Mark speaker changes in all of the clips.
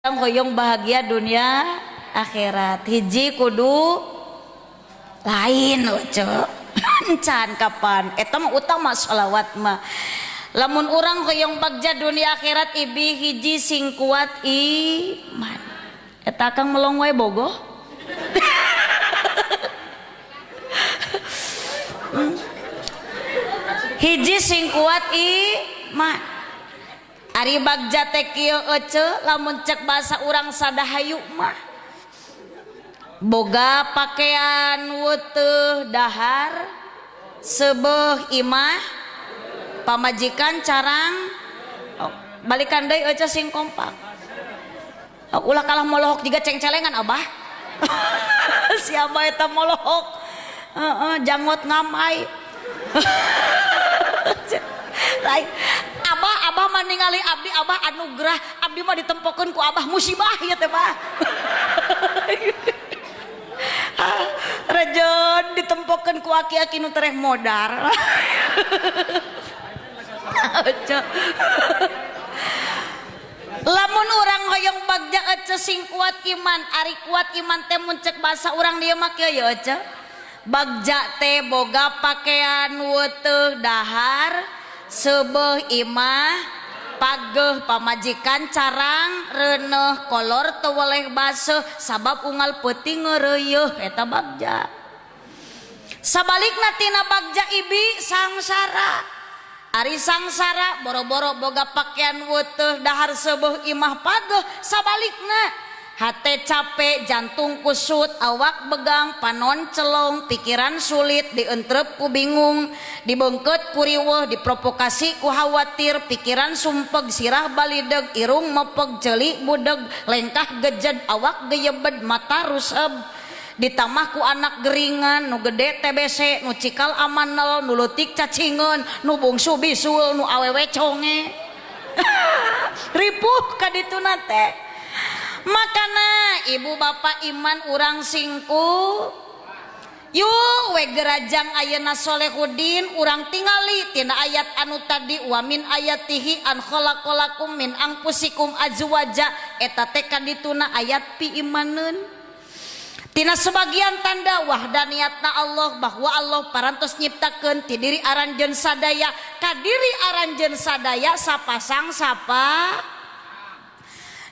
Speaker 1: hoyong bahagia dunia akhirat hiji kudu lain ojo can kapan eta mah utama sholawat mah lamun urang hoyong bagja dunia akhirat ibi hiji sing kuat iman eta kang melong wae bogoh hiji sing kuat iman ari bagja teh kieu ece lamun cek bahasa urang sadahayu mah boga pakaian wuteuh dahar seubeuh imah pamajikan carang balikan deui ece sing kompak ulah kalah molohok jiga ceng-celengan abah siapa eta molohok janggot ngamai lain abah mah ningali abdi abah anugerah abdi mah ditempokeun ku abah musibah ieu teh mah rejon ditempokeun ku aki-aki nu tereh modar lamun urang hoyong bagja ece sing kuat iman ari kuat iman teh mun cek bahasa urang dieu mah kieu ece bagja teh boga pakaian wuteuh dahar seubeuh imah pageuh pamajikan carang reuneuh kolor teu weleh baseuh sabab unggal peuting ngeureuyeuh eta bagja sabalikna tina bagja ibi sangsara ari sangsara boro-boro boga pakaian wuteuh dahar seubeuh imah pageuh sabalikna hate capek jantung kusut awak begang panon celong pikiran sulit dientrep ku bingung dibeungkeut ku riweuh diprovokasi ku khawatir pikiran sumpeg sirah balideg irung mepeg ceuli budeg lengkah gejed awak geyebed mata ruseb ditambah ku anak geringan nu gede TBC nu cikal amanel nu leutik cacingeun nu bungsu bisul nu awewe conge ripuh ka dituna teh makana ibu bapak iman urang singku yuk we gerajang ayeuna solehudin urang tingali tina ayat anu tadi wa min ayatihi an khalaqalakum min anfusikum azwaja eta teh kadituna ayat pi imaneun tina sebagian tanda wahdaniyatna Allah bahwa Allah parantos nyiptakeun ti diri aranjeun sadaya ka diri aranjeun sadaya sapasang sapa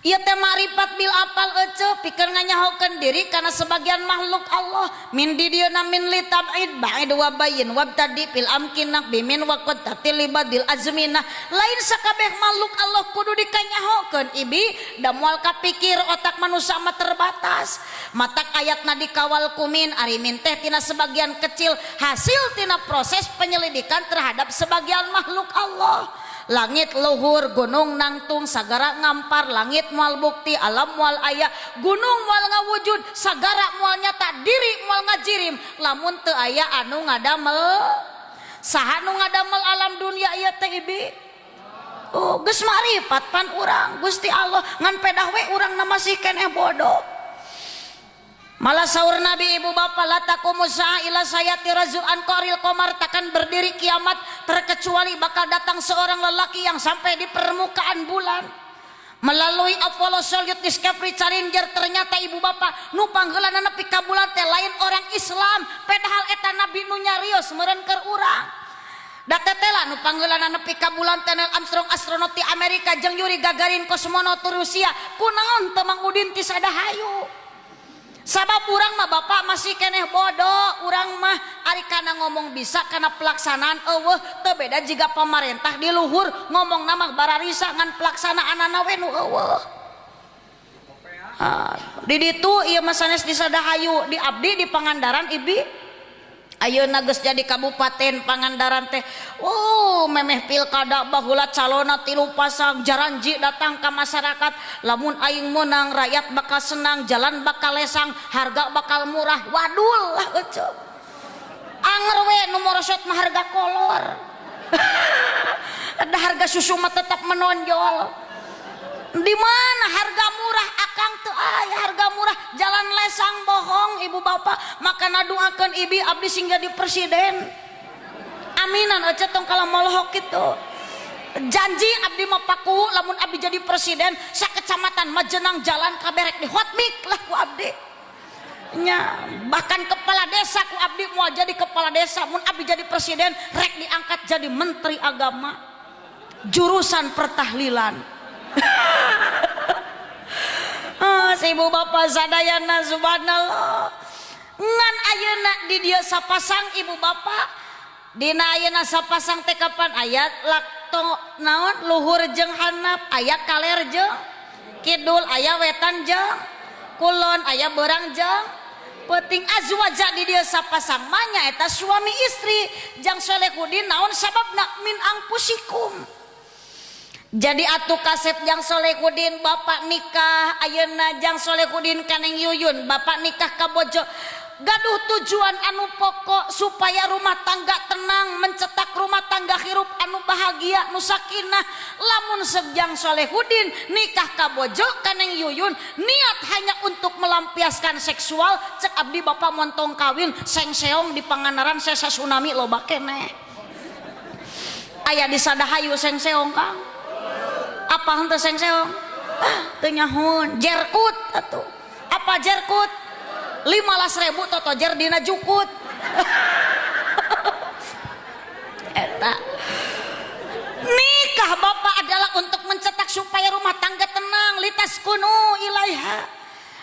Speaker 1: ieu teh ma'rifat bil apal ece pikeun nganyahokeun diri kana sebagian makhluk Allah min didieuna min litab'id ba'id wa bayin wabtadi fil amkinah bimin wa qad tatilibadil azminah lain sakabeh makhluk Allah kudu dikanyahokeun ibi da moal kapikir otak manusia mah terbatas matak ayatna dikawal kumin ari min teh tina sebagian kecil hasil tina proses penyelidikan terhadap sebagian makhluk Allah langit luhur gunung nangtung sagara ngampar langit moal bukti alam moal aya gunung moal ngawujud sagara moal nyata diri moal ngajirim lamun teu aya anu ngadamel saha nu ngadamel alam dunia ieu teh ibi geus marifat pan urang Gusti Allah ngan pedah we urang na masih keneh bodoh malah saur Nabi ibu bapak latakumu sa'a ila sayati razu'an qaril qamar takkan berdiri kiamat terkecuali bakal datang seorang lelaki yang sampai di permukaan bulan melalui Apollo Soyuz Discovery Challenger ternyata ibu bapak nu panggeulana nepi ka bulan teh lain orang Islam padahal eta nabi nu nyarios meureun keur urang da tetela nu panggeulana nepi ka bulan teh Neil Armstrong astronot ti Amerika jeung Yuri Gagarin kosmonot Rusia kunaon teu mangudin ti sadahayu sabab urang mah bapak masih keneh bodoh urang mah ari kana ngomong bisa kana pelaksanaan eueuh teu beda jiga pamarentah di luhur ngomong nama bararisa ngan pelaksanaanana we nu eueuh di ditu ieu mah sanes di sadahayu di abdi di Pangandaran ibi ayeuna geus jadi kabupaten Pangandaran teh memeh pilkada baheula calonna 3 pasang jaranji datang ke masyarakat lamun aing menang rakyat bakal senang jalan bakal lesang harga bakal murah wadul lah ece anger we nu morosot mah harga kolor ada harga susu mah tetap menonjol di mana harga murah akang teu aya harga murah jalan lesang bohong ibu bapak maka naduakeun ibi abdi sing jadi presiden aminan ece tong kala molohok kitu janji abdi mah paku lamun abdi jadi presiden sa kecamatan Majenang jalan kaberek di hotmik lah ku abdi nya, bahkan kepala desa ku abdi mau jadi kepala desa mun abdi jadi presiden rek diangkat jadi menteri agama jurusan pertahlilan. Ibu bapak sadayana subhanallah ngan ayeuna di dieu sapasang ibu bapak dina ayeuna sapasang teh kapan ayat lakto naon luhur jeung handap aya kaler jeung kidul aya wetan jeung kulon aya beurang jeung penting azwaja di dieu sapasang mah nyaeta suami istri jang Solehudin naon sababna min angpusikum. Jadi atuh kasep jang Solehudin bapak nikah ayeuna jang Solehudin kaneng Yuyun bapak nikah ka bojo gaduh tujuan anu pokok supaya rumah tangga tenang mencetak rumah tangga hirup anu bahagia nu sakinah. Lamun sejang Solehudin nikah ka bojo kaneng Yuyun niat hanya untuk melampiaskan seksual cek abdi bapak montong kawin sengseong di Pangandaran sesa tsunami loba keneh aya di Sadahayu sengseong Kang apa henteu sengseong teu nyahun jerkut atuh apa jerkut 15.000 totojer dina jukut eta nikah bapak adalah untuk mencetak supaya rumah tangga tenang litas kunu ilaiha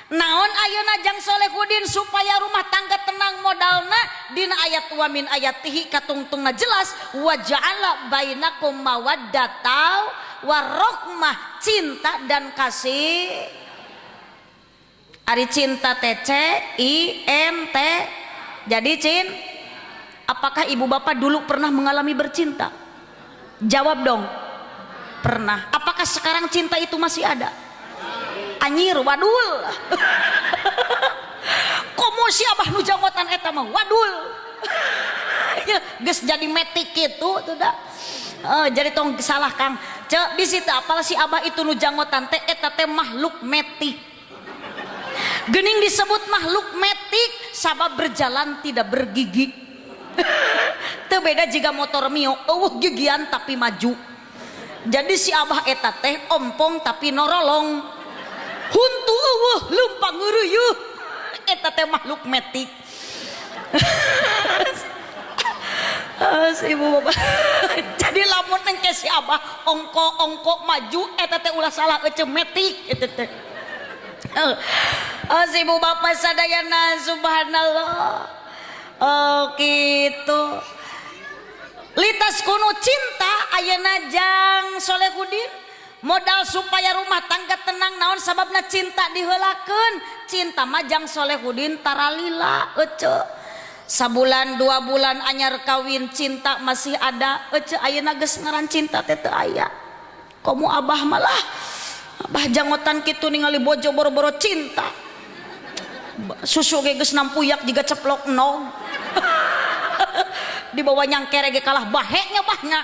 Speaker 1: naon ayeuna jang Solehudin supaya rumah tangga tenang modalna dina ayat wa min ayatihi katungtungna jelas wa ja'ala bainakum mawaddatan warahmah cinta dan kasih. Ari cinta TCINT jadi cin apakah ibu bapak dulu pernah mengalami bercinta? Jawab dong pernah. Apakah sekarang cinta itu masih ada? Anyir wadul komo si abah nu janggotan eta mah wadul geus jadi metik kitu tuh dah. Jadi tong salah Kang cek bisi teh apal si abah itu nu janggotan teh eta teh makhluk metik geuning disebut makhluk metik sabab berjalan tidak bergigi. Teu beda jika motor Mio eueuh gigian tapi maju. Jadi si abah eta teh ompong tapi norolong huntu eueuh leumpang ngeureuyeuh eta teh makhluk metik. Si ibu bapak jadi lamun engke si abah ongko maju eta teh ulah salah ece metik eta teh. Si ibu bapak sadayana subhanallah gitu litas kuno cinta ayeuna jang Solehudin modal supaya rumah tangga tenang naon sababna cinta diheulakeun cinta mah jang Solehudin taralila ece sabulan 2 bulan anyar kawin cinta masih ada ece ayeuna geus ngaran cinta teh teu aya komo abah malah abah jangotan kitu ningali bojo boro-boro cinta susu ge geus nampuyak jiga ceplok nog dibawa nyangkere ge kalah bahenya bahnya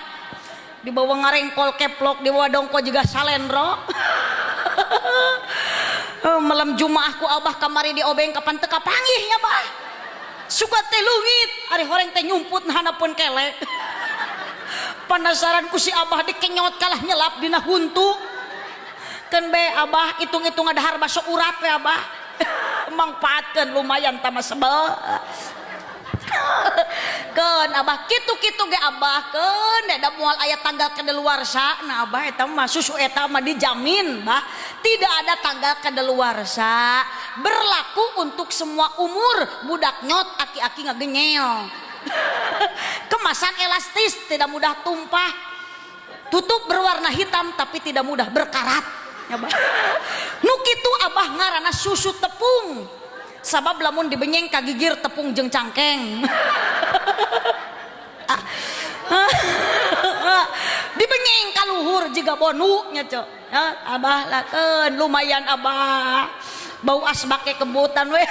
Speaker 1: dibawa ngarengkol keplok dibawa dongko juga salendro. Malam Jumaah ku abah kamari di obeng kapan teu kapanggihnya bah suka teh leungit ari horeng teh nyumput hanapun kelek. Penasaran ku si abah dikenyot kalah nyelap dina huntu keun be abah hitung-hitung adahar baso urat we abah mangpaatkeun lumayan tama sebel. Keun abah kitu-kitu ge abah keun da moal aya tanggal kadaluarsa nah abah eta mah susu eta mah dijamin bah tidak ada tanggal kadaluarsa berlaku untuk semua umur budak nyot aki-aki ngagenyel. Kemasan elastis tidak mudah tumpah tutup berwarna hitam tapi tidak mudah berkarat ya bah. Nu kitu abah ngaranna susu tepung sabab lamun dibenyeng kagigir tepung jeung cangkeng. Dibenyeng kaluhur jiga bonu nya cok abah lakeun lumayan abah bau asbake kebutan we.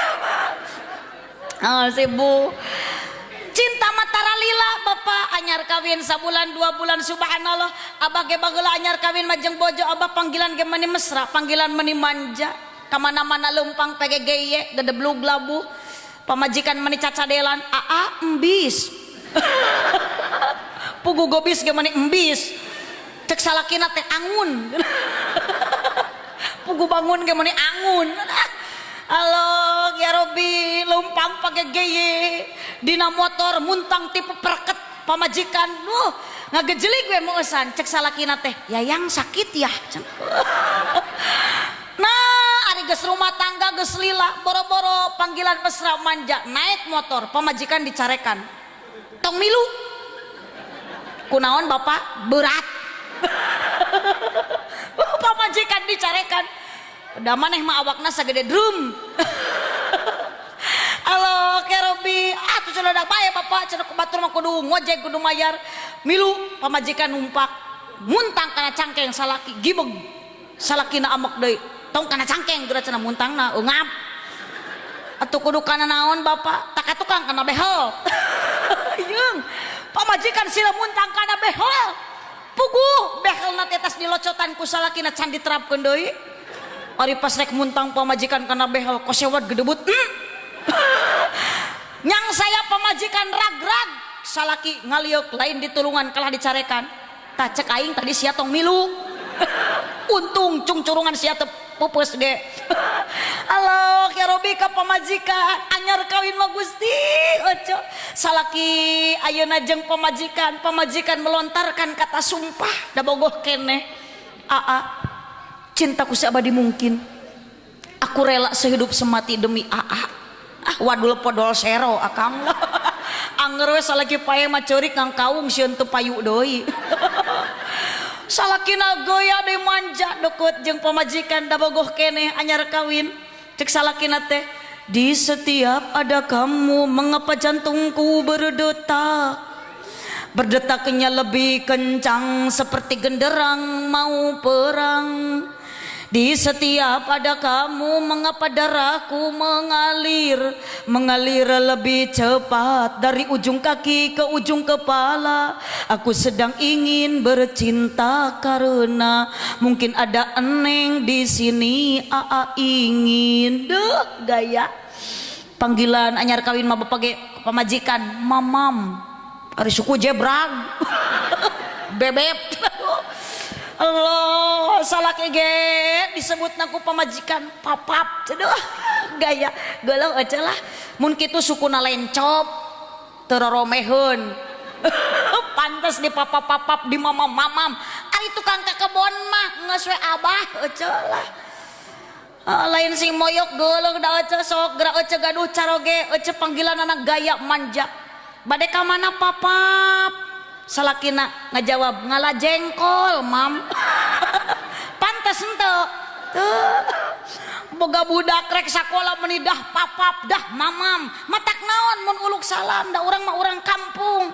Speaker 1: Sibu cinta matara lila bapak anyar kawin sabulan 2 bulan subhanallah abah ge bageula anyar kawin majeng bojo abah panggilan ge meni mesra panggilan meni manja kamana-mana leumpang pegegeye gedeblug labu pamajikan meni cacadelan aa embis pugu gobis ge meni embis cek salakina teh angun. Pugu bangun ge meuni angun. Allah ya Robi leumpang page geye dina motor muntang tipe perket pamajikan ngagejelig we meusan cek salakina teh yayang sakit ya. Nah ari geus rumah tangga geus lila boro-boro panggilan mesra manja naik motor pamajikan dicarekan tong milu kunaon bapak berat. Pamajikan dicarekan udah maneh mah awakna sagede drum. Halo Kerobi atuh cenah da bae bapak cenah batur mah kudu ngojek kudu mayar milu pamajikan numpak muntang kana cangkeng salaki gibeg salakina amek deui tong kana cangkeng geura cenah muntangna eungap atuh kudu kana naon bapak tak tukang kana behel. Yeung pamajikan sila muntang kana behel puguh behelna teh tas dilocotan ku salakina can diterapkeun deui. Ari pas rek muntang pamajikan kana behel kosewat gedebut. Nyang saya pamajikan rag-rag salaki ngaliuk lain ditulungan kalah dicarekan. Tah cek aing tadi sia tong milu. Untung cungcurungan sia teu pupus ge. Halo ya Robi ka pamajikan anyar kawin mah Gusti. Oco salaki ayeuna jeung pamajikan melontarkan kata sumpah da bogoh keneh. Aa cintaku seabadi mungkin aku rela sehidup semati demi Aa. Wadul podol sero akang anger we salaki pae mah ceurik ngangkaung sieun teu payu deui. Salakina goya deui manja deket jeung pamajikan da bogoh keneh anyar kawin cek salakina teh di setiap ada kamu mengapa jantungku berdetaknya lebih kencang seperti genderang mau perang. Di setiap ada kamu mengapa darahku mengalir lebih cepat dari ujung kaki ke ujung kepala. Aku sedang ingin bercinta karena mungkin ada eneng di sini. Aa ingin deh gaya panggilan anyar kawin mah bapak ge pamajikan mamam ari suku jebrag bebek. Allah salaki ge disebut naku pamajikan papap cedoh gaya geuleuh aja lah mun kitu sukuna lencop teu roromeheun. Pantes di papap-papap di mamam-mamam ari tukang ka kebon mah geus we abah euceul lah. Lain sing moyok geuleuh da euceul sok geura euceul gaduh caroge euceul panggilan anak gaya manja bade ka mana papap. Salakina ngajawab ngalah jengkol mam. Pantes henteu teu boga budak rek sakola meuni dah papap dah mamam matak naon mun uluk salam da urang mah urang kampung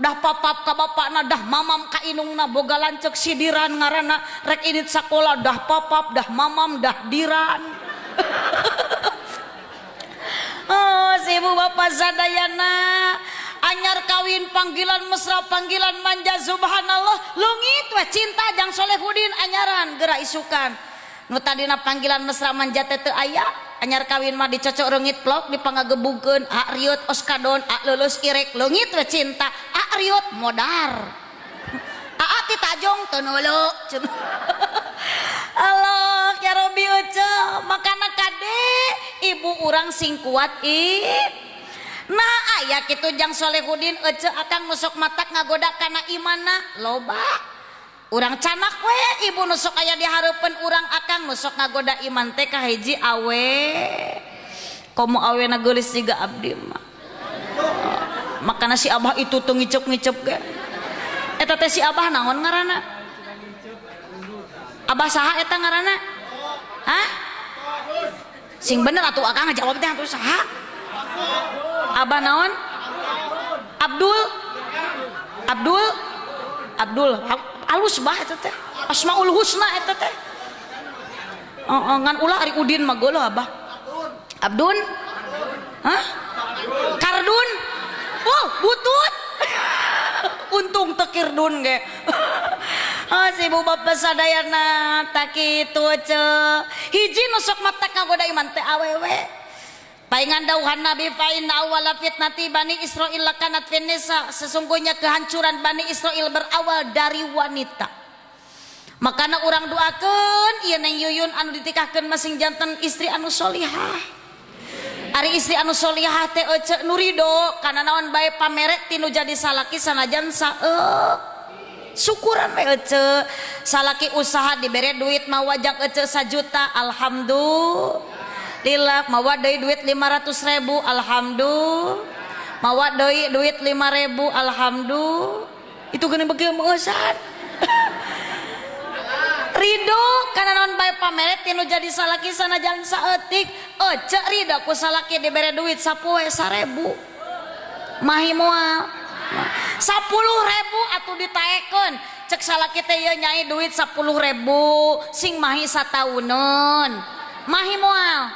Speaker 1: dah papap ka bapakna dah mamam ka inungna boga lanceuk sidiran ngaranna rek init sakola dah papap dah mamam dah diran. Oh si ibu bapak sadayana anyar kawin panggilan mesra panggilan manja subhanallah leungit we cinta jang Solehudin anyaran geura isukan nu tadina panggilan mesra manja teh teu aya anyar kawin mah dicocok reungit plok dipangagebugkeun a riot oskadon a leuleus irek leungit we cinta a riot modar a ti tajong teu neuleuh. Allah ya Robi euceul makana kade ibu urang sing kuat nah aya kitu jang Solehudin euceul akang nusok matak ngagoda kana imanna loba urang canak we ibu nusok aya di hareupeun urang akang nusok ngagoda iman teh ka hiji awe komo awena geulis jiga abdi mah makana si abah itu teu ngicep-ngicep ge eta teh si abah naon ngaranna abah saha eta ngaranna hah sing bener atuh akang ngajawab teh atuh saha abah naon Abdul alus bah eta teh Asmaul Husna eta teh ngan ulah ari Udin mah geuleuh abah Abdun hah Kardun butut. Untung teu kirdun ge. Si ibu bapak sadayana tak kitu ce hiji nusok matak ngagoda iman teh awewe paingan dauhan Nabi fa inna awwala fitnati Bani Israil lakanat fin nisa sesungguhnya kehancuran Bani Israil berawal dari wanita. makana urang doakeun ieu Neng Yuyun anu ditikahkeun masing janten istri anu solihah. Ari istri anu solihah teh ece nu ridho kana naon bae pamere tinu jadi salaki sanajan saeup. Syukuran we ece salaki usaha dibere duit mawajang ece 1 juta alhamdulillah, mawa deui duit 500.000 alhamdulillah, mawa deui duit 5.000 alhamdulillah. Itu geuning beukeum meusan. Ridho karena non bae pameret tinu jadi salaki sanajan saeutik ece ridho ku salaki dibere duit sapoe 1.000 mahi moal 10.000 atuh ditaekeun cek salaki teh ieu nyai duit 10.000 sing mahi satauneun mahi moal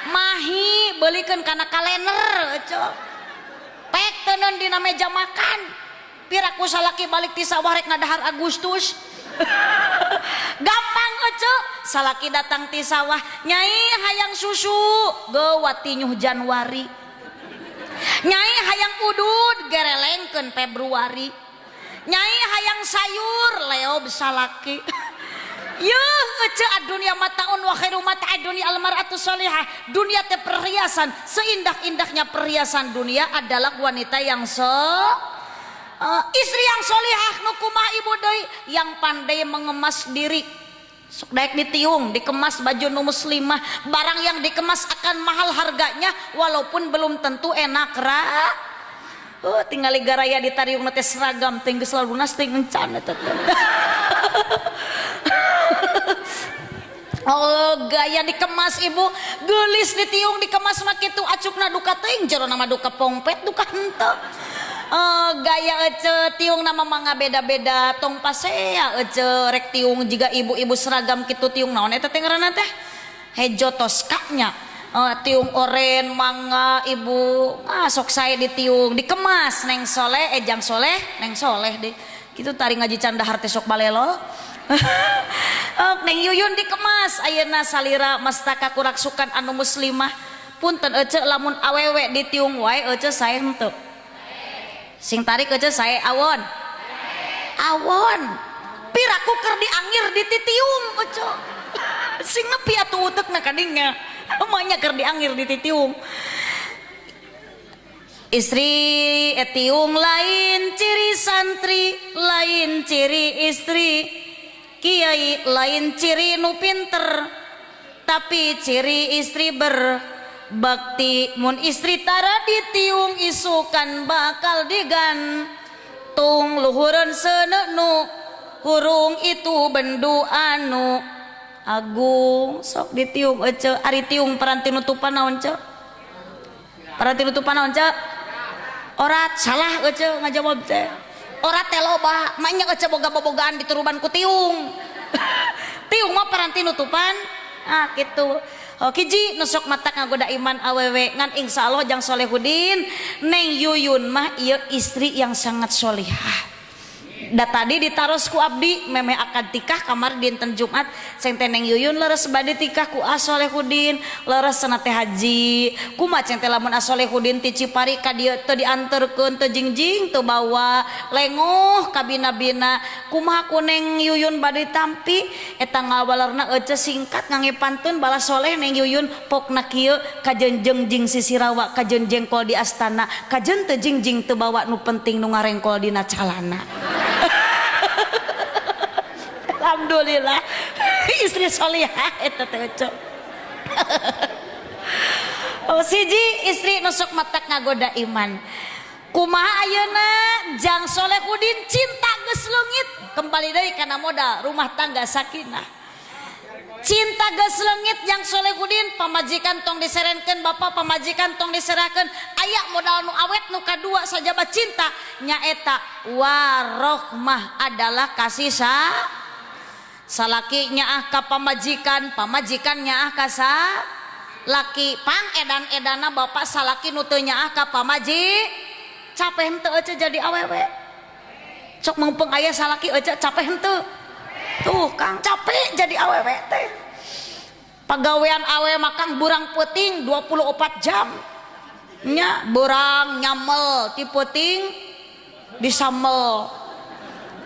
Speaker 1: mahi beulikeun kana kalender ece pek teu neun dina meja makan piraku salaki balik ti sawah rek ngadahar Agustus. Gampang ece salaki datang ti sawah nyai hayang susu geuwati nyuh Januari, nyai hayang udud gerelengkeun Februari, nyai hayang sayur leob salaki. Yeuh ece adunya mataun wa khairu mata'id dunya almar'atu sholihah. Dunia teh perhiasan, seindah-indahnya perhiasan dunia adalah wanita yang istri yang solihah nu kumaha ibu deui yang pandai mengemas diri. Sok daek ditiung dikemas baju nu muslimah, barang yang dikemas akan mahal harganya walaupun belum tentu enak tinggal garaya ditariung teh seragam teh geus lunas teh encan eta teh. Oh gaya dikemas ibu geulis ditiung dikemas mah kitu acukna duka teuing jero nama duka pongpet duka henteu. Gaya ece tiung nama mangga beda-beda tong pasea ece rek tiung jika ibu-ibu seragam kitu tiung naon eta teh ngaranna teh hejo toskanya tiung oren mangga ibu sok sae ditiung dikemas Neng Soleh Ejang Soleh Neng Soleh deh kitu tari ngaji candahar teh sok balelo. Neng Yuyun dikemas ayeuna salira mastaka kuraksukan anu muslimah punten ece lamun awewe ditiung wae ece sae henteu sing tarik aja saya awon piraku keur diangir dititiung oco sing nepi atuh utekna kadingnya emanya keur diangir dititiung istri etiung lain ciri santri lain ciri istri kiai lain ciri nu pinter tapi ciri istri bakti mun istri tara ditiung isukan bakal digantung luhureun seuneu nu hurung itu bendu anu agung sok ditiung ece ari tiung paranti nutupan naon ce paranti nutupan naon ce orat salah ece ngajawab teh orat teh loba manya ece boga-bogaan dituruban ku tiung. Tiung mah paranti nutupan gitu. Kiji nusok mata ngagoda iman awewe ngan insyaallah jang solehudin Neng Yuyun mah ieu istri yang sangat solihah. Da tadi ditaros ku abdi memeh akad tikah kamar dinten Jumat ceng teh Neng Yuyun leres bade tikah ku Asolehudin leres cenah teh haji kumaha ceng teh lamun Asolehudin ti Cipari ka dieu teu dianterkeun teu jingjing teu bawa lengoh ka bina-bina kumaha ku Neng Yuyun bade tampi eta ngawalerna ece singkat ngangge pantun balas soleh Neng Yuyun pokna kieu kajenjeng jing sisirawa kajen jengkol di astana kajen teu jingjing teu bawa nu penting nu ngarengkol dina calana. Alhamdulillah istri solihah eta teh cok. Siji istri nusuk matak ngagoda iman kumaha ayeuna jang Solehudin cinta geus leungit kembali deui kana modal rumah tangga sakinah cinta geus leungit jang Solehudin pamajikan tong diserenkeun bapak pamajikan tong diserahkeun aya modal nu awet nu kadua sajaba cinta nyaeta warohmah adalah kasih salaki nyaah ka pamajikan pamajikan nyaah ka laki pang edan-edana bapak salaki nu teu nyaah ka pamaji capeh henteu ece jadi awewe cok mengpeng aya salaki ece capeh henteu tuh Kang capek jadi awewe teh pagawean awewe makang burang peuting 24 jam nya burang nyamel ti peuting disamel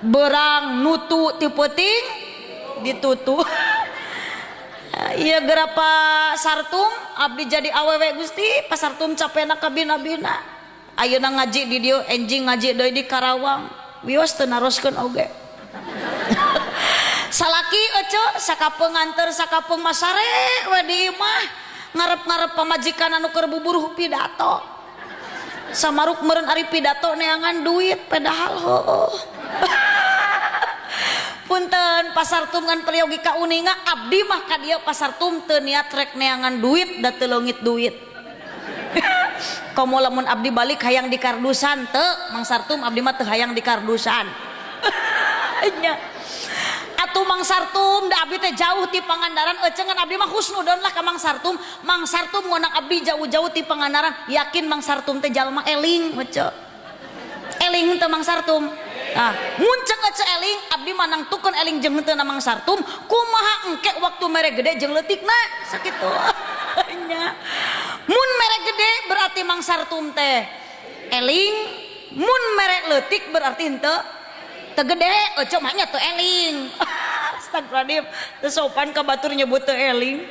Speaker 1: burang nutu ti peuting ditutu. Iya gera Pak Sartum abdi jadi awewe Gusti. Pak Sartum capena ka bina-bina ayeuna ngaji di dieu enjing ngaji deui di Karawang wios teu naroskeun oge. Salaki ece sakapeung nganter sakapeung masare we di imah ngarep-ngarep pamajikan anu keur buburuh pidato samaruk meureun ari pidato neangan duit padahal heuh. Punten Pasartum ngan periogi ka uninga abdi mah ka dieu Pasartum teu niat rek neangan duit da teu leungit duit. Komo lamun abdi balik hayang di kardusan teu Mang Sartum abdi mah teu hayang di kardusan. Nya atuh Mang Sartum da abdi teh jauh ti Pangandaran cengan abdi mah husnudon lah ka Mang Sartum. Mang Sartum ngonang abdi jauh-jauh ti Pangandaran yakin Mang Sartum teh jalma eling wece. Eling teu Mang Sartum. Ah, muncak ece eling abdi manang tukun eling jeung henteu Mang Sartum kumaha engke waktu mere gede jeung leutikna sakitu. Nya mun mere gede berarti Mang Sartum teh eling, mun mere leutik berarti henteu teu gede ece mah nya teu eling. Astagfirullahaladzim teu sopan ka batur nyebut teu eling.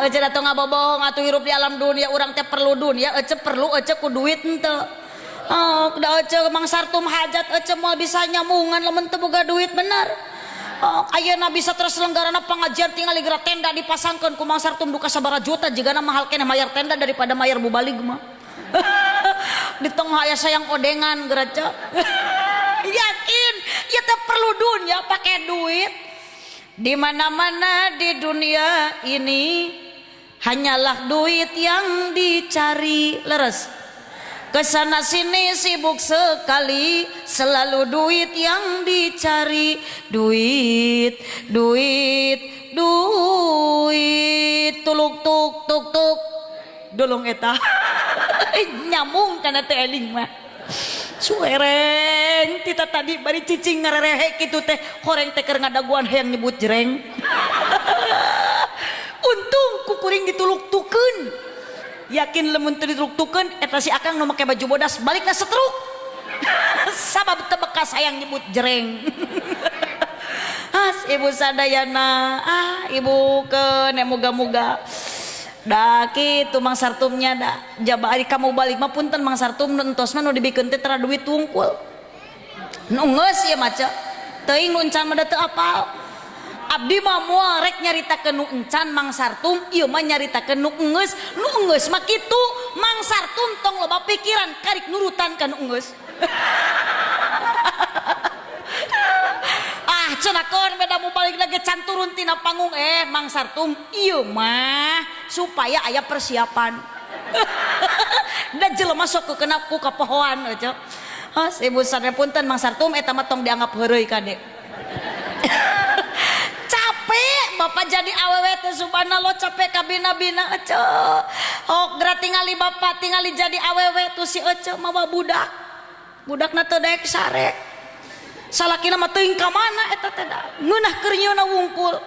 Speaker 1: Ece da teu ngabobohong atuh hirup di alam dunia urang teh perlu dunia ece perlu ece ku duit henteu. Oh, da ece Mang Sartum hajat ece moal bisa nyamungan lamun teu boga duit bener. Oh, ayeuna bisa terselenggarana pengajian tinggal geura tenda dipasangkeun ku Mang Sartum duka sabaraha juta jigana mahal keneh mayar tenda daripada mayar bubalig mah. Di tengah aya sayang odengan geura ce. Yakin ieu teh perlu dunia pakai duit. Di mana-mana di dunia ini hanyalah duit yang dicari. Leres. Kesana sini sibuk sekali selalu duit yang dicari. Duit, duit, duit. Tuluk tuk tuk tuk. Dolong eta. Nyamung kana teh eling mah. Suereng tita tadi bari cicing ngarerehe kitu teh horeng teh keur ngadaguan hayang nyebut jereng. Untung kukuring dituluk-tukeun. Yakin lemun teu ditruk-tukeun eta si akang nu make baju bodas balikna setruk. Sabab teu bekas hayang nyebut jereng. Has ibu sadayana ibu keun moga-moga da kitu Mang Sartumnya da jaba ari kamu balik mah punten Mang Sartum nu entos mah nu dibikeun teh tara duit tungkul. Nu geus ieu mah ce teuing nu encan mah da teu apal. Abdi mah moal rek nyaritakeun nu encan Mang Sartum ieu mah nyaritakeun nu geus mah kitu Mang Sartum tong loba pikiran karik nurutan ka nu geus. Cenakon beda mau balik lagi can turun tina panggung Mang Sartum ieu mah supaya aya persiapan. Da jelema sok keukeuna ku kapohoan ece. Has ibu sadaya punten Mang Sartum eta mah tong dianggap heureuy kade. Capek bapak jadi awewe teh subhanallah capek ka bina-bina ece. Hok geura tingali bapak tingali jadi awewe tuh si ece mawa budak. Budakna teu daek sare. Salakina mah teuing ka mana eta teh da ngeunah keur nyieunna wungkul.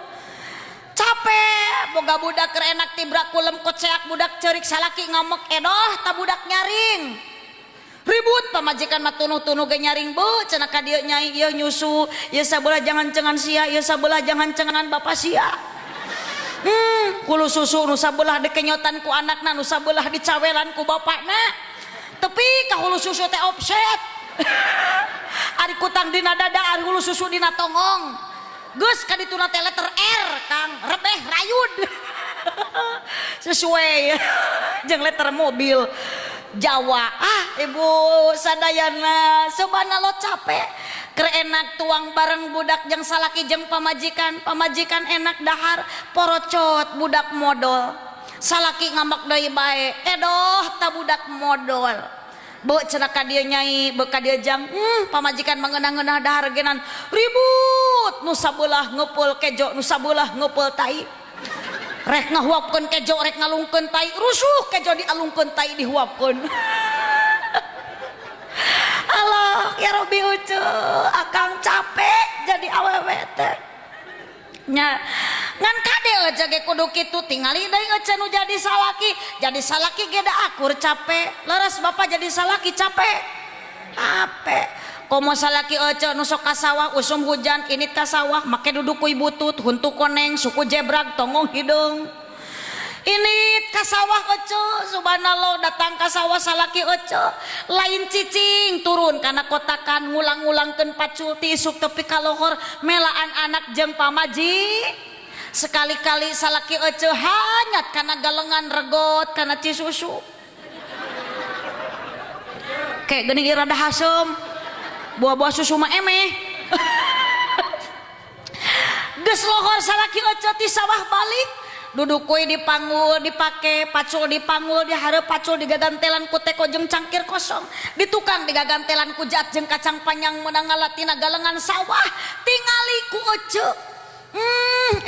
Speaker 1: Capek boga budak keur enak tibrak kulem koceak budak ceurik salaki ngamek edoh ta budak nyaring. Ribut pamajikan mah tunuh-tunuh ge nyaring beuh cenah ka dieu nyai ieu nyusu ieu sabelah jangan cengan sia ieu sabelah jangan cenganan bapak sia. Kulu susu nu sabelah dikenyotan ku anakna nu sabelah dicawelan ku bapakna. Tepi ka hulu susu teh offset. Ari kutang dina dada ari hulu susu dina tongong. Geus ka dituna teh letter R Kang rebeh rayud. Sesuai jeung letter mobil Jawa. Ibu sadayana subhanallah capek keur enak tuang bareng budak jeung salaki jeung pamajikan enak dahar porocot budak modal salaki ngambak deui bae edoh ta budak modal beuh cenah ka dieu nyai beuh ka dieu jang pamajikan mangeunah-ngeunah dahar genan ribut nu sabelah ngeupul kejo nu sabelah ngeupul tai rek ngahuapkeun kejo rek ngalungkeun tai rusuh kejo dialungkeun tai dihuapkeun. Allah ya Robi ucu akang capek jadi awewe teh nya ngan kade aja ge kudu kitu tingali deui ece nu jadi salaki ge da akur capek leres bapak jadi salaki capek komo salaki ece nusok ka sawah usum hujan init ka sawah make duduk kuy butut huntu koneng suku jebrag tongong hidung init ka sawah ece subhanallah datang ka sawah salaki ece lain cicing turun kana kotakan ngulang-ulangkeun pacul ti isuk tepi ka lohor melaan anak jeung pamaji sekali-kali salaki ece hanyat kana galengan regot kana cisusu kayak geuning rada hasem buah-buah susu mah emeh geus lohor salaki ece ti sawah balik duduk kuy dipanggul dipake pacul dipanggul di hareup pacul digagantelan ku teko jeung cangkir kosong di tukang digagantelan ku jat jeung kacang panjang meunang ngalatina galengan sawah tingali ku ece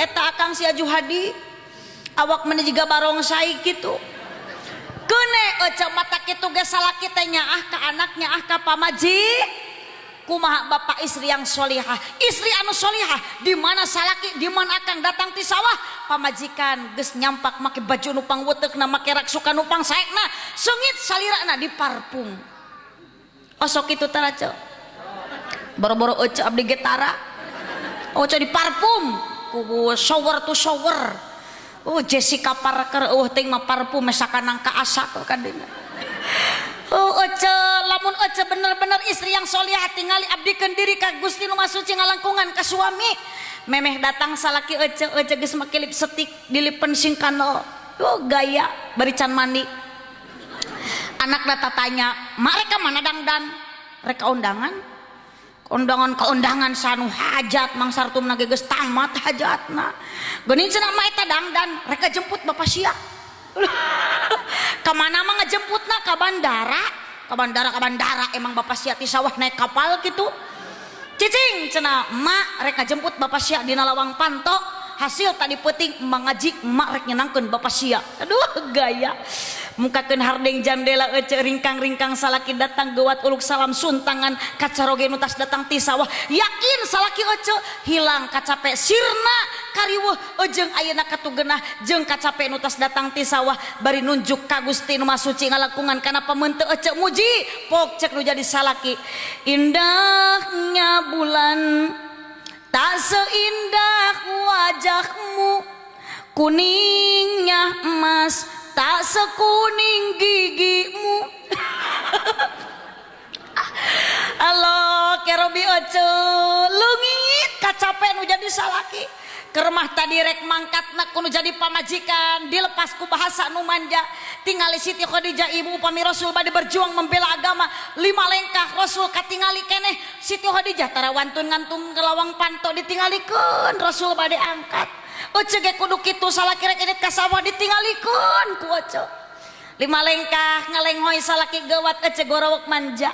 Speaker 1: eta akang si Aju Hadi awak meuni jiga barongsai kitu keune ece mata kitu ge salaki teh nyaah ka anaknya ka pamaji kumaha bapak istri yang solihah istri anu solihah di mana salaki di mana akang datang ti sawah pamajikan geus nyampak make baju nu pangweuteukna make raksukan nu pangsaekna seungit salirana di parfum osok kitu tara ce boro-boro ece abdi ge tara ece di parfum ku shower to shower Jessica Parker ting mah parfum mesakanang ka asa ka dina ece lamun ece bener-bener istri yang solihah tingali abdikeun diri ka Gusti nu Maha Suci ngalangkungan ka suami memeh datang salaki ece geus make lipstick dilipen singkano gaya bari can mandi anak data tanya mereka mana dangdan rek undangan sanu hajat mang sartumna ge geus tamat hajatna geuning cenah mah eta dangdan rek jemput bapak sia kemana mah ngejemputna ka bandara emang bapak sia ti sawah naik kapal gitu cicing cenah mak rek jemput bapak sia dina lawang panto hasil tadi peting mengaji mak rek nyenangkeun bapak sia aduh gaya mukakeun hardeng jandela ece ringkang-ringkang salaki datang geuwat uluk salam suntangan kacaroge nu tas datang ti sawah yakin salaki ece hilang kacape sirna kariweuh jeung ayeuna katugenah jeung kacape nu tas datang ti sawah bari nunjuk ka Gusti nu Maha Suci ngalangkungan kana pameun teu ece muji pok cek nu jadi salaki indahnya bulan tak seindah wajahmu kuningnya emas tak sekuning gigimu halo kerobi oce leungit kacape nu jadi salaki kermah tadi rek mangkatna kudu jadi pamajikan dilepas ku bahasa nu manja tingali Siti Khadijah ibu upami Rasul bade berjuang membela agama 5 lengkah Rasul katingali keneh Siti Khadijah tara wantun ngantung ke lawang panto ditingalikeun Rasul bade angkat ece ge kudu kitu salaki rek edit ka sawah ditingalikeun ku ece 5 lengkah ngalenghoy salaki geuwat ece gorowok manja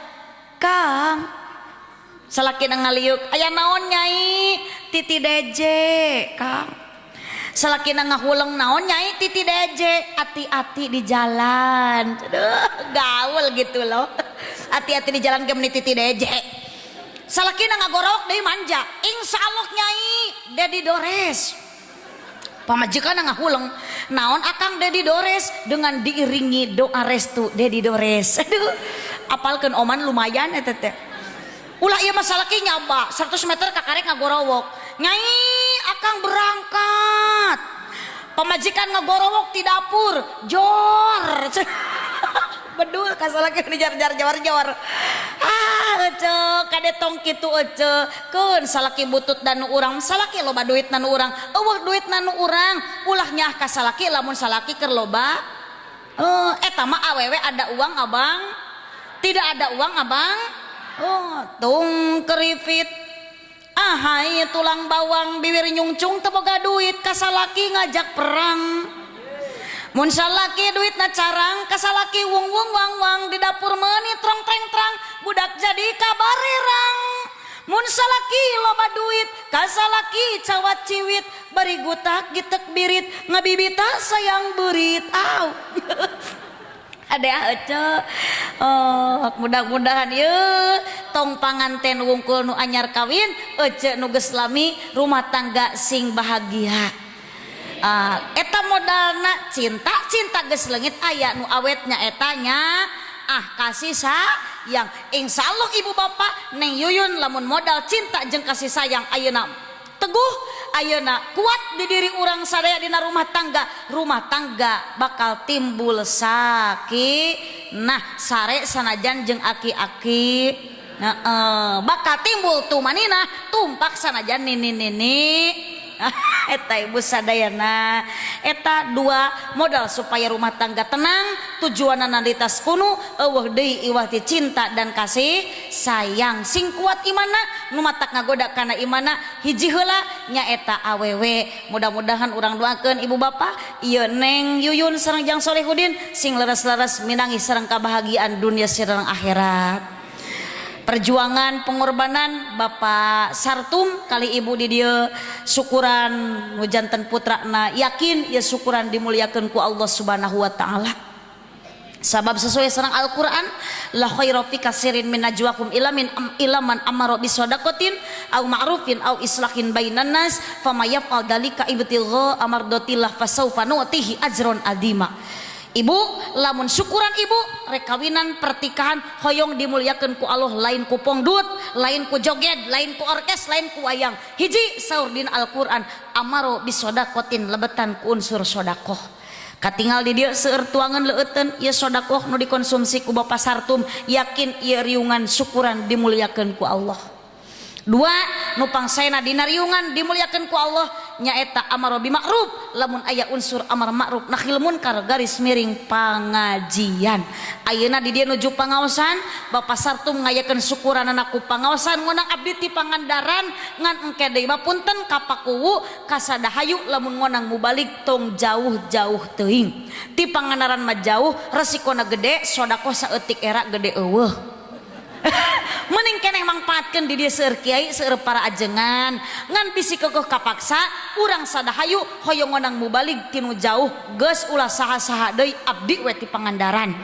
Speaker 1: Kang salaki ngaliuk aya naon nyai titi deje Kang salaki ngahuleng naon nyai titi deje hati-hati di jalan aduh gaul gitu loh hati-hati di jalan gemeni titi deje salaki ngagorowok deui manja insyaallah nyai Dedi Dores pamajikan ngahuleng naon akang Dedi Dores dengan diiringi doa restu Dedi Dores aduh apalkeun oman lumayan eta teh ulah ieu mah salaki nyaba 100 meter ka karek ngagorowok nyai akang berangkat pamajikan ngagorowok ti dapur jor bedul ka salaki dijar-jar jor ece kade tong kitu ece keun salaki butut dan nu urang salaki loba duit nu urang eueuh duit nu urang ulah nyah ka salaki lamun salaki keur loba eta mah awewe ada uang abang tidak ada uang abang tung keripit ahai tulang bawang bibir nyungcung teu boga duit ka salaki ngajak perang mun salaki duitna carang ka salaki wung-wung wang-wang di dapur meuni trong-treng-trang budak jadi kabarerang mun salaki loba duit ka salaki cawat ciwit bari gutak gitek birit ngabibita sayang beurit aw ada ece mudah-mudahan yeuh tong panganten wungkul nu anyar kawin ece nu geus lami rumah tangga sing bahagia eta modalna cinta geus leungit aya nu awetnya etanya kasih yang insya Allah ibu bapak Neng Yuyun lamun modal cinta jeung kasih sayang ayeuna teguh, ayeuna kuat di diri orang sadaya dina rumah tangga bakal timbul sakit. Nah sare sanajan jeung aki-aki bakal timbul tumanina tumpak sanajan nini eta ibu sadayana. Eta dua modal supaya rumah tangga tenang, tujuanana ditas kuno eueuh deui iwah ti cinta dan kasih sayang. Sing kuat imana nu matak ngagoda kana imana hiji heula nyaeta awewe. Mudah-mudahan urang doakeun ibu bapak ieu Neng Yuyun sareng Jang Solehudin sing leres-leres minangis sareng kabahagiaan dunia sareng akhirat. Perjuangan pengorbanan Bapak Sartum kali ibu di dia syukuran nu janten putrana yakin ya syukuran dimuliakeun ku Allah Subhanahu wa taala. Sabab sesuai sareng Al-Qur'an la khairu fi katsirin min najwakum ilaman amara bi shadaqatin aw ma'rufin aw islahin bainan nas famayaf'al dalika ibtigha amardatillah fasawfa nu'tihi ajron adima. Ibu lamun syukuran ibu rekawinan pertikahan hoyong dimuliakeun ku Allah lain ku pongdut, lain ku joget, lain ku orkes, lain ku wayang. Hiji saur dina Al-Qur'an amaro bisodaqatin lebetan ku unsur sedekah. Katinggal di dieu seueur tuangan leueuten ieu sedekah nu dikonsumsi ku Bapak Sartum yakin ieu riungan syukuran dimuliakeun ku Allah. Dua nu pangsaena dina riungan dimuliakeun ku Allah nyaeta amaro bi ma'ruf lamun aya unsur amar ma'ruf nakhil munkar garis miring pangajian. Ayeuna di dieu nuju pangaosan Bapak Sartum ngayakeun syukuranana ku pangaosan ngonang abdi ti Pangandaran ngan engke deui mah punten ka Pakuwu ka Sadahayu lamun ngonang mubalik tong jauh-jauh teuing. Ti Pangandaran mah jauh resikona gede sodaqoh saeutik era gede eueuh. Mending keneh mangpaatkeun di dieu seueur kiai seueur para ajengan ngan bisi keukeuk kapaksa urang Sadahayu hoyong ngonang mubalik tinu jauh geus ulah saha-saha deui abdi we ti Pangandaran.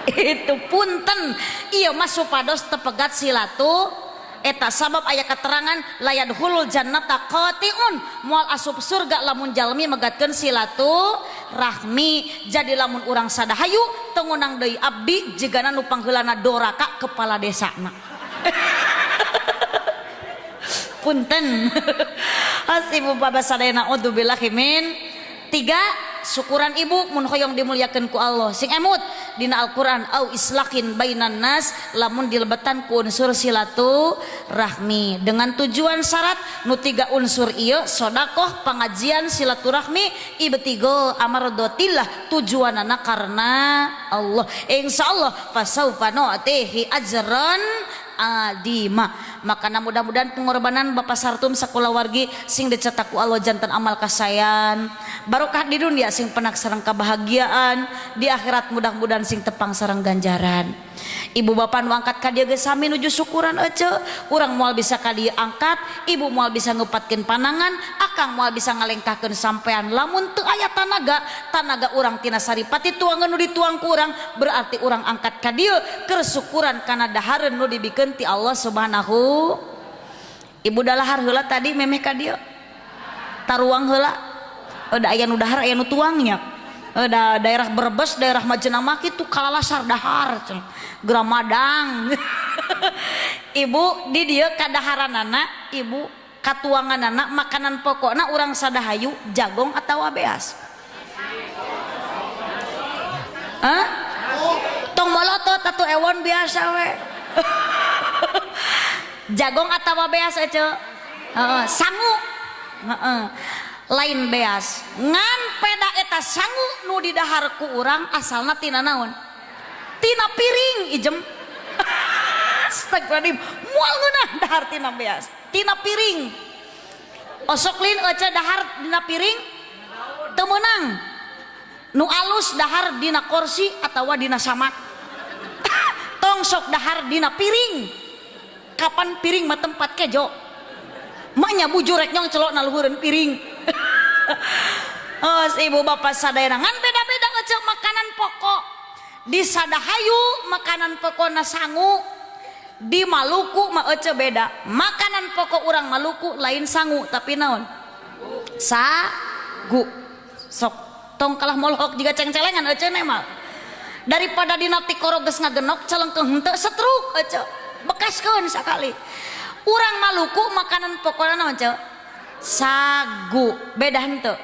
Speaker 1: Itu punten ieu mah supados tepegat silatu eta sabab aya keterangan layadkhulul jannata qati'un moal asup surga lamun jalmi megatkeun silatu rahmi. Jadi lamun urang Sadahayu teu ngonang deui abdi jigana nu pangheulana doraka kepala desana. Punten. Hasibu baba sadayana udzubillahi min. Tiga syukuran ibu mun hoyong dimuliakeun ku Allah sing emut dina Al-Qur'an au islahin bainan nas lamun dilebetan ku unsur silatu rahmi dengan tujuan syarat nu tiga unsur ieu sedekah pangajian silaturahmi ibtigo amardotillah tujuanana karena Allah insyaallah fasaufa nu'tihi ajran adima. Makana mudah-mudahan pengorbanan Bapak Sartum sakulawargi sing dicetak ku Allah janten amal kasayan barokah di dunia sing penak sareng kebahagiaan di akhirat mudah-mudahan sing tepang sareng ganjaran. Ibu bapak nu angkat ka dieu geus sami nuju syukuran ece urang moal bisa ka dieu angkat ibu moal bisa ngupatkeun panangan akang moal bisa ngalengkahkeun sampean lamun teu aya tanaga urang tina saripati tuangan nu dituang ku urang berarti urang angkat ka dieu keur syukuran kana dahareun nu dibikeun ti Allah Subhanahu. Ibu dalahar heula tadi memeh ka dieu taruang heula da aya nu dahar aya nu tuangnya da daerah Brebes daerah Majenamah kitu kalalasar dahar Gramadang. Ibu di dieu kadaharanana ibu katuanganana makanan pokokna urang Sadahayu jagong atawa beas tong molotot atuh ewon biasa we. Jagong atawa beas ece sangu lain beas ngan peda eta sangu nu didahar ku urang asalna tina naon tina piring ijem. Astagfirullahaladzim moal ngeunah dahar tina beas tina piring osok lin ece dahar dina piring teu meunang nu alus dahar dina kursi atawa dina samak. Tong sok dahar dina piring kapan piring mah tempat kejo maknya bujurek nyong celok naluhureun piring. Oh ibu bapak sadayana ngan beda-beda ngecek makanan pokok di Sadahayu makanan pokokna sangu di Maluku mah ece beda makanan pokok urang Maluku lain sangu tapi naon sagu sok tong kalah molhok juga ceng-celengan ece mah daripada dina tikoro geus ngagenok calengkeung henteu setruk ece bekaskeun sakali. Urang Maluku makanan pokokna naon ce sagu beda henteu.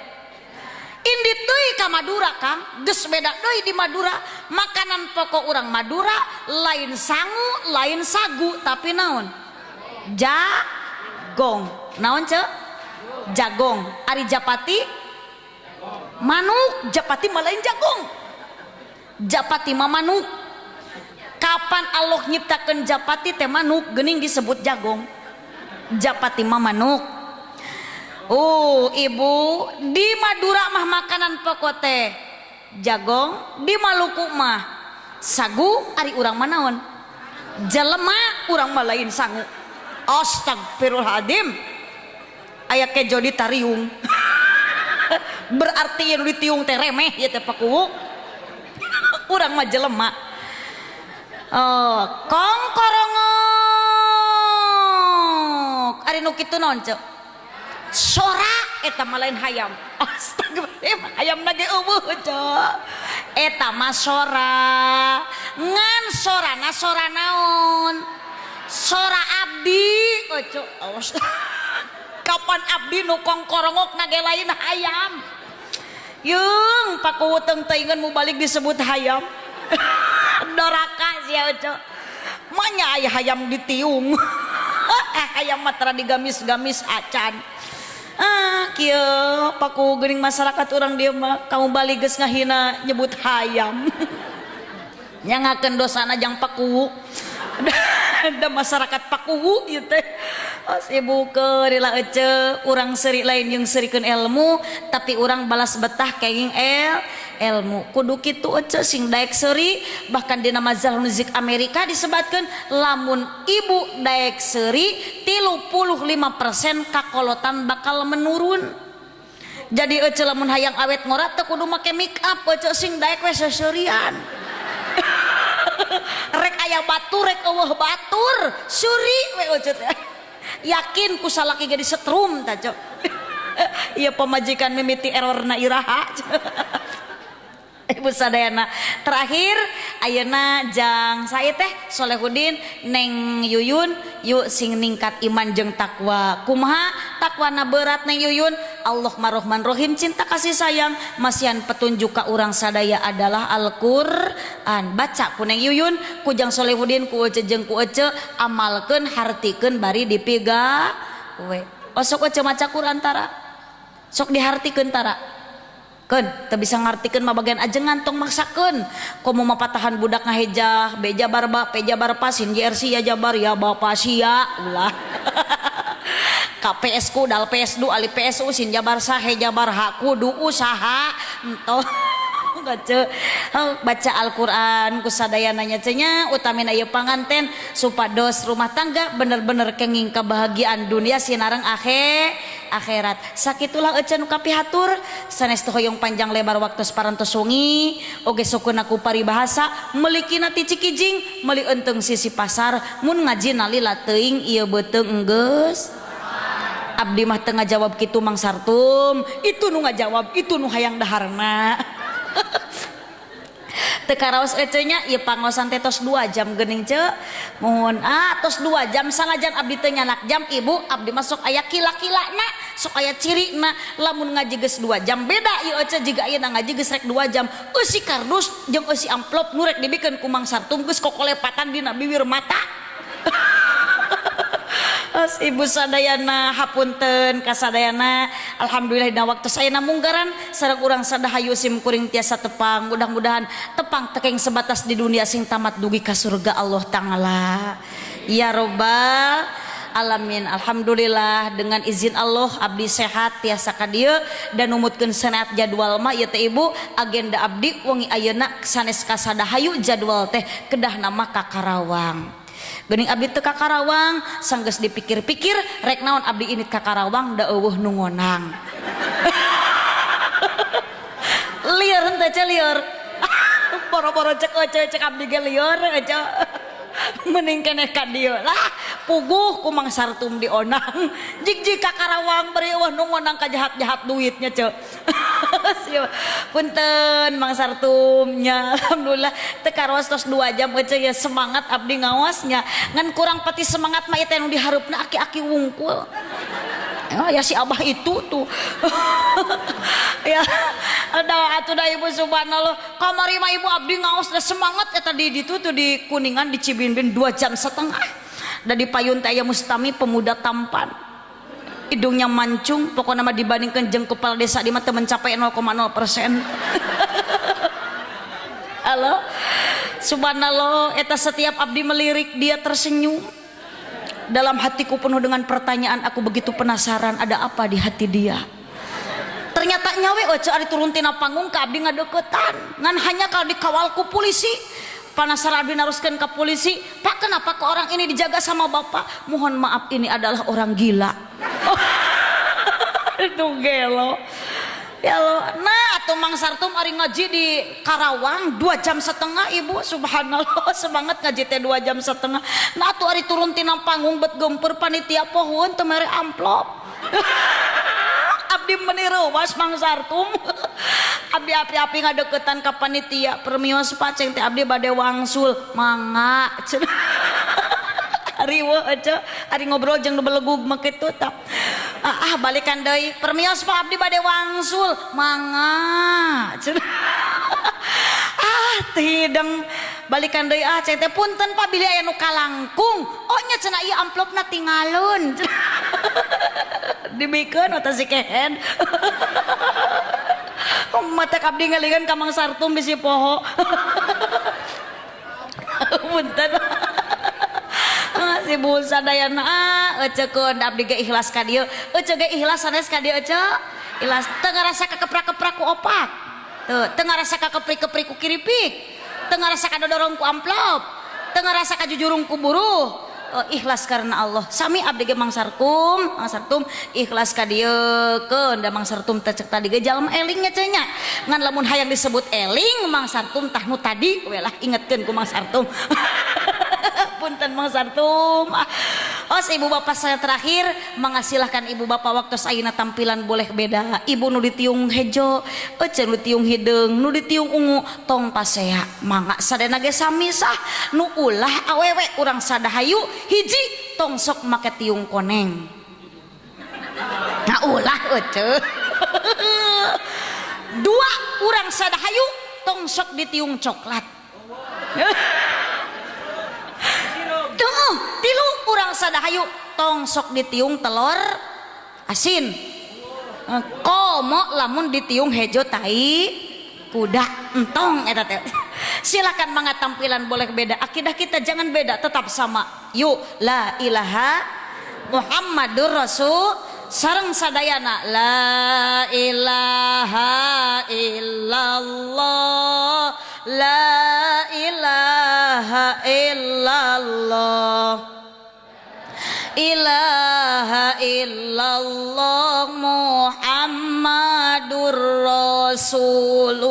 Speaker 1: Indit deui ka Madura Kang geus beda deui di Madura makanan pokok urang Madura lain sangu lain sagu tapi naon jagong naon ce jagong ari japati manuk japati mah lain jagong japati mah manuk. Kapan Allah nyiptakeun japati teh manuk geuning disebut jagong japati mah manuk. Ibu di Madura mah makanan pokok teh jagong di Maluku mah sagu ari urang mah naon jelema urang mah lain sangu. Astagfirullahaladzim aya kejo ditariung berarti yang ditiung teh remeh ya teh pakuwu urang mah jelema. Kongkorongok ari nu kitu naon ce sora eta mah lain hayam. Astagfirullah hayam lagi eueuh ce eta mah sora ngan sorana sora naon sora abdi oco. Kapan abdi nu kongkorongok nage lain hayam yung pakuwu teung teuingeun mu balik disebut hayam. Doraka sia oco manya aya hayam ditiung hayam mah tara digamis-gamis acan. Kieu paku geuning masyarakat urang dieu mah kamu balik geus ngahina nyebut hayam. Nyangakeun dosana jang pakuwu. Da masyarakat pakuwu ieu teh. Ibu keurila ece urang seuri lain jeung seurikeun ilmu tapi urang balas betah kenging ilmu kudu kitu ece sing daek seuri. Bahkan dina majalah musik Amerika disebatkeun lamun ibu daek seuri 35% kakolotan bakal menurun. Jadi ece lamun hayang awet ngorat teu kudu make make up ece sing daek we seseurian. Rek aya batur rek eueuh batur suri we ece teh. Yakin ku salaki jadi setrum ta cok. Ieu pamajikan mimiti errorna iraha. Ibu sadayana terakhir ayeuna jang sae teh Solehudin Neng Yuyun yuk sing ningkat iman jeung takwa. Kumaha takwana berat Neng Yuyun? Allah Rahman Rahim cinta kasih sayang masihan petunjuk ka urang sadaya adalah Al-Qur'an. Baca ku Neng Yuyun ku jang Solehudin ku ece jeung ku ece amalkeun hartikeun bari dipigawe. Sok ece maca Qur'an tara sok dihartikeun tara kan teu bisa ngartikeun mah bagian ajengan tong maksakeun komo mapatahan budak ngahejah beja barba peja barpasin JRC ya jabar ya bapak sia ulah KPS ku dal PSdu ali PSU sin jabar sahe jabar hak kudu usaha entoh baca Al-Quran kusadayana nya cenah utamina ieu panganten supados rumah tangga bener-bener kenging kebahagiaan dunia sinareng akhirat. Sakitulah ece nu kapihatur sanes teu hoyong panjang lebar waktu parantos wengi oge sukeun aku paribahasa meuli kina ti Cikijing meuli enteung sisi pasar mun ngajina lila teuing ieu beuteung enggeus. Abdi mah teu ngajawab kitu Mang Sartum itu nu ngajawab itu nu hayang daharna. Tekaraos ecenya ieu pangosan teh tos 2 jam geuning ce mohon tos 2 jam sanajan abdi teu nyanak jam ibu abdi masuk aya kila-kilana sok aya cirina lamun ngaji geus 2 jam beda ieu ece jiga ayeuna ngaji geus rek 2 jam eusi kardus jeung eusi amplop nu rek dibikeun ku Mang Sartum geus kokolepatan dina bibir mata. Ibu sadayana hapunten kasadayana alhamdulillah dina waktu sayana munggaran sareng urang sadahayu sim kuring tiasa tepang mudah-mudahan tepang tekeng sebatas di dunia sing tamat dugi ka surga Allah Ta'ala ya robbal alamin. Alhamdulillah dengan izin Allah abdi sehat tiasa ka dieu dan numutkeun senaat jadwal mah ieu teh ibu agenda abdi wengi ayeuna sanes kasadahayu jadwal teh kedah nama ka Karawang. Geuning abdi teu ka Karawang sanggeus dipikir-pikir rek naon abdi init ka Karawang da eueuh nu ngonang. Lieur henteu ce lieur. Boro-boro cek abdi ge lieur aja. Mending keneh ka dieu lah puguh ku Mang Sartum di Onang jig ka Karawang bari wah nu ngonang ka jahat-jahat duitnya ce punten Mang Sartumnya alhamdulillah teu karos tos 2 jam ce ya semangat abdi ngawasnya ngan kurang pati semangat mah eta nu dihareupna aki-aki wungkul ya si abah itu tuh ya ada atuh da ibu subhanallah kamari mah ibu abdi ngaos da semangat eta di ditu tuh di Kuningan di Cibinbin 2,5 jam da di payun teh aya Mustami pemuda tampan hidungnya mancung pokoknya mah dibandingkan jeung kepala desa di mah teu mencapai 0,0%. Halo subhanallah eta setiap abdi melirik dia tersenyum. Dalam hatiku penuh dengan pertanyaan, aku begitu penasaran ada apa di hati dia. Ternyata nyawe oce ari turun tina panggung ka abdi ngadeukeutan ngan hanya kalau dikawal ku polisi. Penasaran abdi naruskeun ka polisi, "Pak, kenapa ke orang ini dijaga sama Bapak?" "Mohon maaf, ini adalah orang gila." Itu gelo. Ya Allah, nah atuh Mang Sartum ari ngaji di Karawang 2,5 jam ibu subhanallah semangat ngaji teh 2,5 jam. Nah atuh ari turun tina panggung bet gempeur panitia pohon teu mere amplop. Abdi meniru was Mang Sartum. Abdi api-api ngadeuketan ka panitia permios paceng teh abdi bade wangsul mangga. Ari weu aja ari ngobrol jeung nu belegug mah kitu tah. Balikan deui permios Pak abdi bade wangsul mangga. Tideng balikan deui cai teh punten Pak bilih aya nu kalangkung. Oh nya cenah ieu amplopna tinggalun. Dibikeun eta si kehen. Mata abdi ngaligan ka Mang Sartum di si poho. Punten. Si bu sadayana ecekeun abdi ge ikhlas ka dieu ece ge ikhlas sanes ka dieu ece ikhlas teu ngarasa kakeprak-keprak ku opak teu ngarasa kakeprik-keprik ku kiripik teu ngarasa kadodorong ku amplop teu ngarasa kajujurung ku buruh ikhlas karena Allah sami abdi ge Mang Sartum ikhlas ka dieu keun da Mang Sartum teh cek tadi ge jalma eling nya cenah ngan lamun hayang disebut eling Mang Sartum tah nu tadi we lah ingetkeun ku Mang Sartum. Punten Mang Sartum. Ibu bapak saya terakhir mengasilahkan ibu bapak waktu ayeuna tampilan boleh beda. Ibu nu ditiung hejo, ece nu ditiung hideung, nu ditiung ungu tong pasea. Mangga sadena ge sami sah. Nu ulah awewe urang sadahayu hiji tong sok make tiung koneng. Nah ulah ece. 2 urang sadahayu tong sok ditiung coklat. Tilu urang sadahayu tong sok ditiung telur asin. Komo lamun ditiung hejo tai kuda entong eta teh. Silakan mangga tampilan boleh beda, akidah kita jangan beda, tetap sama. Yuk la ilaha Muhammadur Rasul sareng sadayana la ilaha illallah la ilaha illallah ilaha illallah Muhammadur Rasulullah.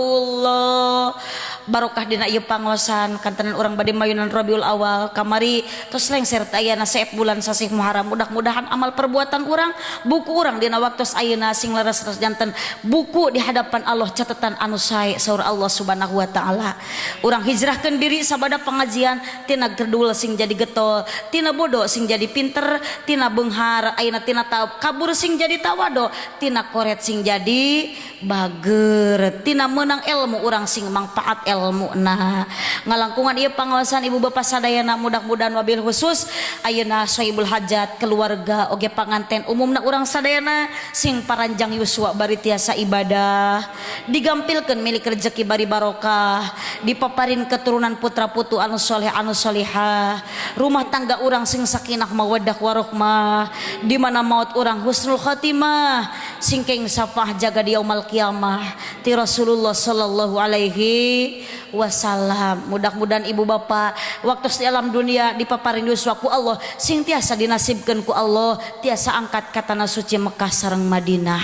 Speaker 1: Barokah dina ieu pangosan kantenan urang bade mayunan Rabiul Awal kamari tos lengser teh ayeuna saep bulan sasih Muharram. Mudah-mudahan amal perbuatan urang buku urang dina waktu ayeuna sing leres-leres janten buku di hadapan Allah catatan anu sae saur Allah Subhanahu wa taala. Urang hijrahkeun diri sabada pengajian tina gerdul sing jadi getol, tina bodoh sing jadi pinter, tina beunghar ayeuna tina kabur sing jadi tawado, tina koret sing jadi bager, tina meunang ilmu urang sing mangpaat ilmu. Nah ngalangkungan ieu pangaosan ibu bapak sadayana mudah-mudahan wabil khusus ayeuna sohibul hajat keluarga oge panganten umumna urang sadayana sing paranjang yuswa bari tiasa ibadah digampilkeun milik rezeki bari barokah dipaparin keturunan putra putu anu soleh anu solihah rumah tangga urang sing sakinah mawaddah warahmah di mana maut urang husnul khotimah sing keng safah jaga di yaumul kiamah ti Rasulullah sallallahu alaihi wasallam. Mudah-mudahan ibu bapak waktu di alam dunia dipaparin yuswa ku Allah sing tiasa dinasibkeun ku Allah tiasa angkat ka tanah suci Mekah sareng Madinah.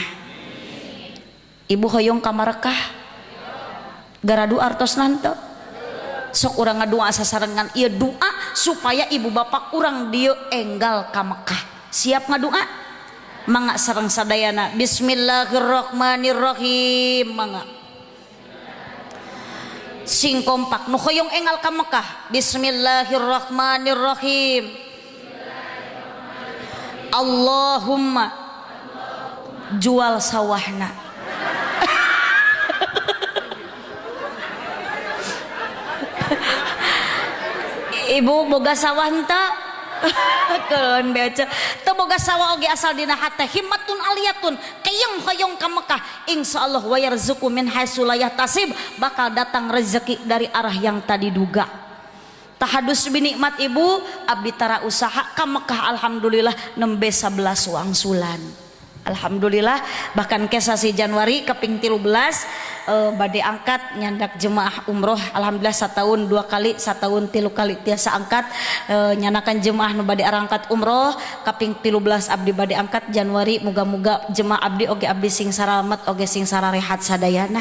Speaker 1: Ibu hoyong ka Makkah garadu artos nanto sok urang ngadua sasarengan ieu doa supaya ibu bapak urang dieu enggal ka Mekah. Siap ngadoa? Mangga sareng sadayana. Bismillahirrahmanirrahim. Mangga sing kompak nu hoyong enggal ka Mekah. Bismillahirrahmanirrahim. Allahumma jual sawahna. Ibu boga sawah henteu? Keun beca teu boga sawah oge asal dina hate himmatun aliyatun kayeng hoyong ka Mekah insyaallah wa yarzuqu min haitsu la yahtasib bakal datang rezeki dari arah yang tadi duga. Tahadus binikmat ibu abdi tara usaha ka Mekah alhamdulillah nembe 11 wangsulan. Alhamdulillah bahkan ke sasi Januari kaping 13 bade angkat nyandak jemaah umroh alhamdulillah setahun 2 kali setahun 3 kali tiasa angkat nyanakan jemaah nu bade arangkat umroh kaping 13 abdi bade angkat Januari muga-muga jemaah abdi oge abdi sing saramat oge sing sararehat sadayana.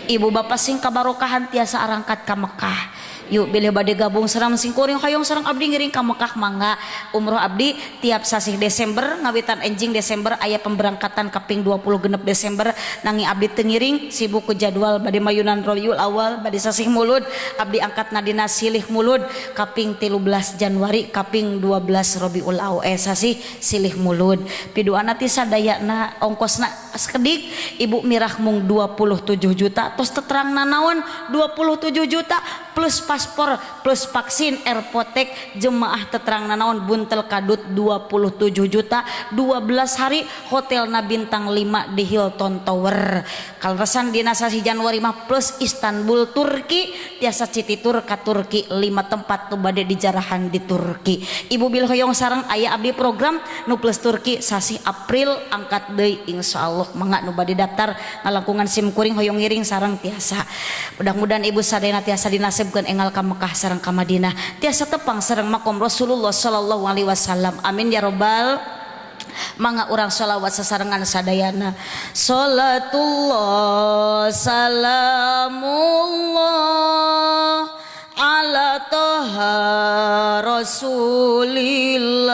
Speaker 1: Ibu bapak sing kabarokahan tiasa arangkat ka Mekah. Yuk bilih bade gabung sareng sing kuring hoyong sareng abdi ngiring ka Mekah mangga. Umroh abdi tiap sasih Desember ngawitan enjing Desember aya pemberangkatan kaping 20 genep Desember nangi abdi teu ngiring sibuk ku jadwal bade mayunan Rabiul Awal bade sasih mulud abdi angkat nadina silih mulud kaping 13 Januari kaping 12 Rabiul Awal sasih silih mulud piduana ti sadayana ongkosna sakedik ibu mirah mung 27 juta tos terangna naon 27 juta plus paspor plus vaksin airpotek jemaah teterangna naon buntel kadut 27 juta 12 hari hotelna bintang 5 di Hilton Tower kalresan dina sasi Januari mah plus Istanbul Turki tiasa citi tur ka Turki 5 tempat nu bade dijarahan di Turki. Ibu bil hoyong sareng aya abdi program nu plus Turki sasi April angkat deui insyaallah mangga nu bade daftar ngalangkungan sim kuring hoyong ngiring sareng tiasa mudah-mudahan ibu sadayana tiasa dinasibkeun enggal ka Mekah sareng ka Madinah tiasa tepang sareng makom Rasulullah sallallahu alaihi wasallam amin ya robbal mangga urang sholawat sasarengan sadayana. Salatullah salamullah ala toha rasulillah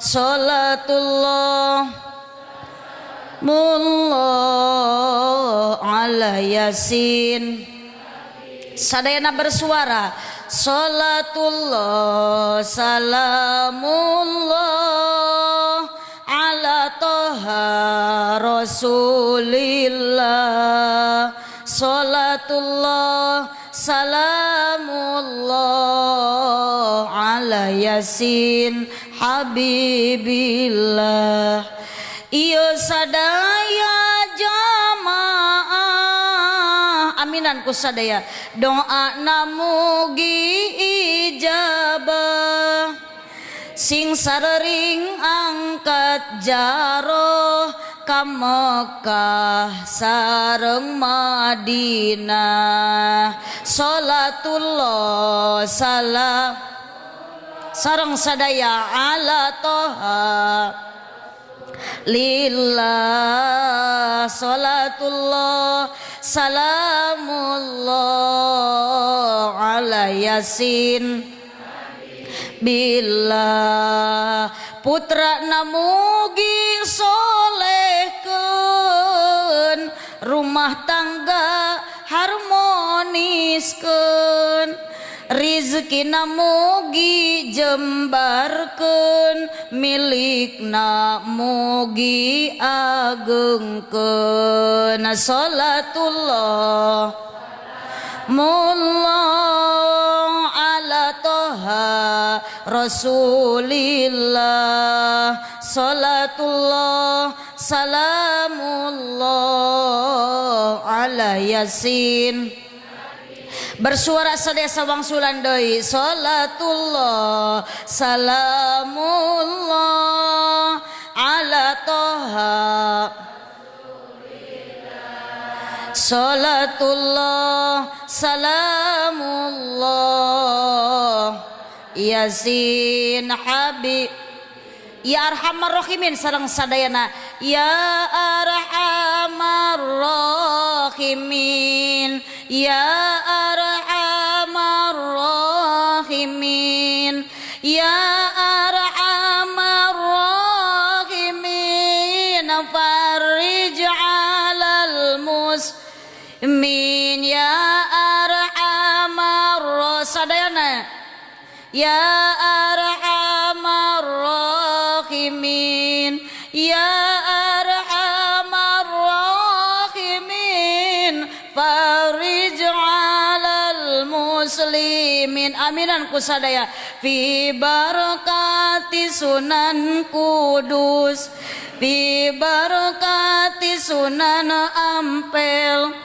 Speaker 1: salatullah mullah ala yasin sadayana bersuara salatullah salamullah ala toha rasulillah salatullah salamullah ala yasin habibillah. Iyo sadaya jamaah aminan ku sadaya doa namugi ijabah sing sarering angkat jaroh ka Mekah sareng Madinah salatullah salam sareng sadaya ala toha lillah salatullah salamullah ala yasin billah putra namugi solehkeun rumah tangga harmoniskeun rizki namugi jembarkeun milikna mugi agengkeun salatullah mullah ala toha rasulillah salatullah salamullah ala yasin bersuara sadaya wangsulan deui salatullah salamullah ala toha salatullah salamullah yasin habib ya arhamar rahimin sareng sadayana ya arhamar rahimin ya arhamar rahimin min ya arhamar sadayana ya arhamar rahimin ya arhamar rahimin farij alal muslimin aminan kusadaya fi barakati sunan kudus fi barakati sunan ampel